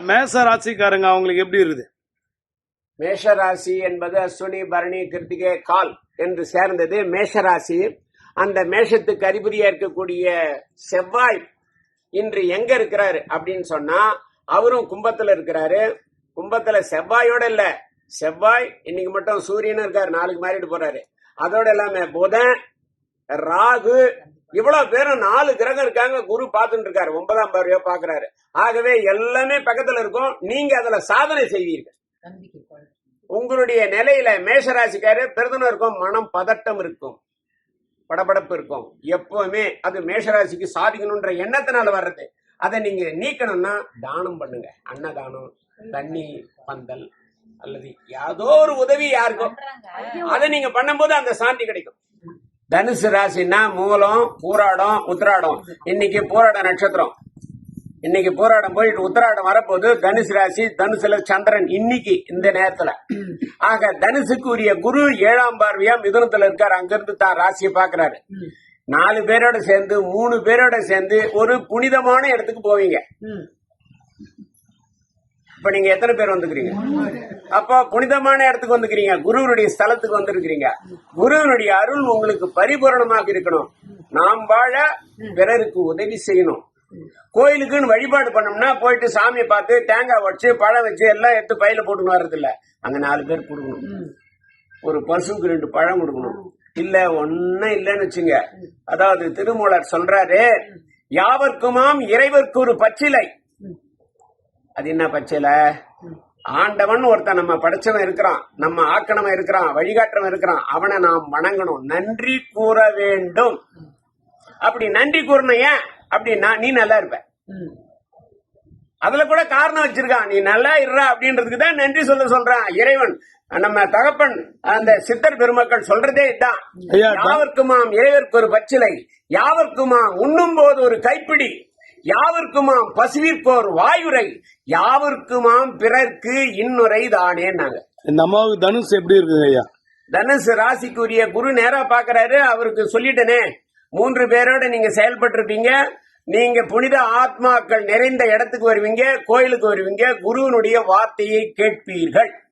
மேச ராசிக்காரங்க அவங்களுக்கு எப்படி இருக்குது? மேஷராசி என்பது அஸ்வினி பரணி கிருத்திகை கால் என்று சேர்ந்தது மேஷராசி. அந்த மேஷத்துக்கு அறிகுறியா இருக்கக்கூடிய செவ்வாய் இன்று எங்க இருக்கிறாரு அப்படின்னு சொன்னா அவரும் கும்பத்துல இருக்கிறாரு. கும்பத்துல செவ்வாயோட இல்ல, செவ்வாய் இன்னைக்கு மட்டும் சூரியனும் இருக்காரு, நாளைக்கு மாறிட்டு போறாரு. அதோட எல்லாமே புதன், ராகு, இவ்வளவு பேரும் 4 கிரகம் இருக்காங்க. குரு பார்த்துட்டு இருக்காரு, 9ஆம் பார்வையா பாக்குறாரு. ஆகவே எல்லாமே பக்கத்துல இருக்கும். நீங்க அதுல சாதனை செய்வீர்கள். உங்களுடைய நிலையில மேஷராசிக்காரு பெருதனம் இருக்கும், மனம் பதட்டம் இருக்கும், படபடப்பு இருக்கும். எப்பவுமே அது மேஷராசிக்கு சாதிக்கணும்ன்ற எண்ணத்தினால வர்றது. அதை நீங்க நீக்கணும்னா தானம் பண்ணுங்க. அன்னதானம், தண்ணி பந்தல் அல்லது ஏதோ ஒரு உதவி யாருக்கும் அதை நீங்க பண்ணும்போது அந்த சாந்தி கிடைக்கும். தனுசு ராசின்னா மூலம், பூராடம், உத்திராடம். இன்னைக்கு பூராட நட்சத்திரம், இன்னைக்கு பூராடம் போயிட்டு உத்திராடம் வரப்போது. தனுசு ராசி, தனுசுல சந்திரன் இன்னைக்கு இந்த நேரத்துல. ஆக தனுசுக்கு உரிய குரு 7ஆம் பார்வையா மிதுனத்துல இருக்காரு. அங்கிருந்து தான் ராசியை பாக்குறாரு. 4 பேரோட சேர்ந்து 3 பேரோட சேர்ந்து ஒரு புனிதமான இடத்துக்கு போவீங்க. இப்ப நீங்க எத்தனை பேர் வந்துக்கிறீங்க? அப்ப புனிதமான இடத்துக்கு வந்துக்கிறீங்க, குருவனுடைய ஸ்தலத்துக்கு வந்திருக்கிறீங்க. குருவனுடைய அருள் உங்களுக்கு பரிபூரணமாக இருக்கணும். நாம் வாழ பிறருக்கு உதவி செய்யணும். கோயிலுக்குன்னு வழிபாடு பண்ணோம்னா போயிட்டு சாமியை பார்த்து தேங்காய் வச்சு பழம் வச்சு எல்லாம் எடுத்து பையில போட்டுன்னு வர்றது இல்ல. அங்க 4 பேர் கொடுக்கணும். ஒரு பசுக்கு 2 பழம் கொடுக்கணும். இல்ல ஒன்னும் இல்லன்னு வச்சுங்க. அதாவது திருமூலர் சொல்றாரு, யாவர்க்குமாம் இறைவர்க்கு ஒரு பச்சிலை. அது என்ன பச்சிலை? ஆண்டவன் ஒருத்தன் நம்ம படைச்சவன் இருக்கிறான், நம்ம ஆக்கணவன் இருக்கிறான், வழிகாட்டவன் இருக்கிறான். அவனை நாம் வணங்கணும், நன்றி கூற வேண்டும். அப்படி நன்றி கூறணும். ஏன் அப்படின்னா நீ நல்லா இருப்ப. அதுல கூட காரணம் வச்சிருக்கான், நீ நல்லா இருறா அப்படின்றதுக்கு தான் நன்றி சொல்றான் இறைவன். நம்ம தகப்பன் அந்த சித்தர் பெருமக்கள் சொல்றதே இதான். யாவர்க்குமாம் இறைவருக்கு ஒரு பச்சிலை, யாவர்க்குமாம் உண்ணும் போது ஒரு கைப்பிடி, யாவர்க்குமாம் பசுவிற்கோர் வாயுரை, யாவர்க்குமாம் பிறர்க்கு இன்னுரை தானே. நாங்க இந்த அம்மாவுக்கு தனுஷ் எப்படி இருக்குங்க ஐயா? தனுசு ராசிக்குரிய குரு நேரா பாக்குறாரு. அவருக்கு சொல்லிட்டனே, 3 பேரோட நீங்க செயல்பட்டு இருப்பீங்க. நீங்க புனித ஆத்மாக்கள் நிறைந்த இடத்துக்கு வருவீங்க, கோயிலுக்கு வருவீங்க, குருவனுடைய வார்த்தையை கேட்பீர்கள்.